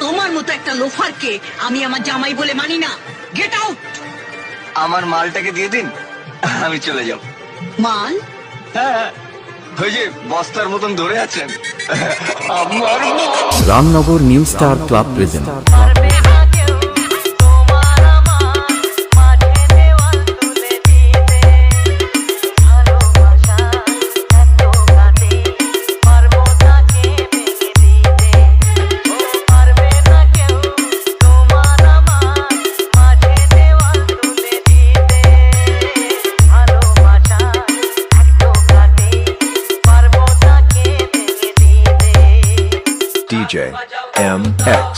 তোমার মতো একটা লোফারকে আমি আমার জামাই বলে মানি না। Get out. আমার মালটাকে দিয়ে দিন, আমি চলে যাব। মাল? হ্যাঁ, ওই যে বস্তার মতন ধরে আছেন আমার Ramnagar new star club present DJ MX.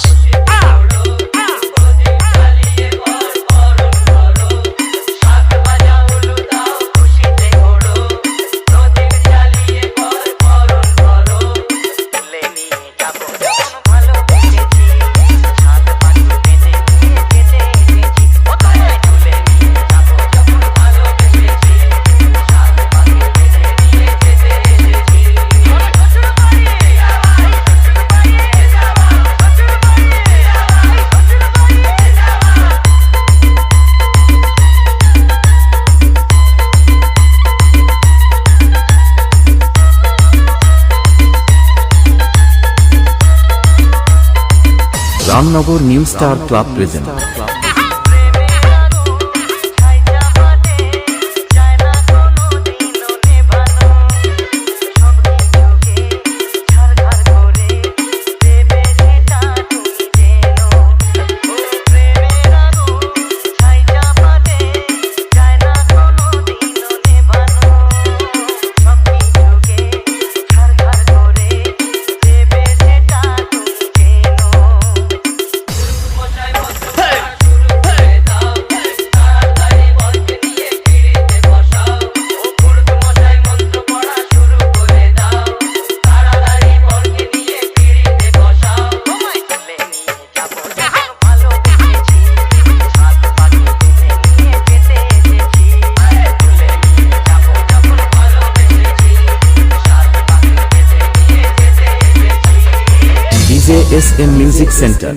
Ramnagar new star club present SM Music Center.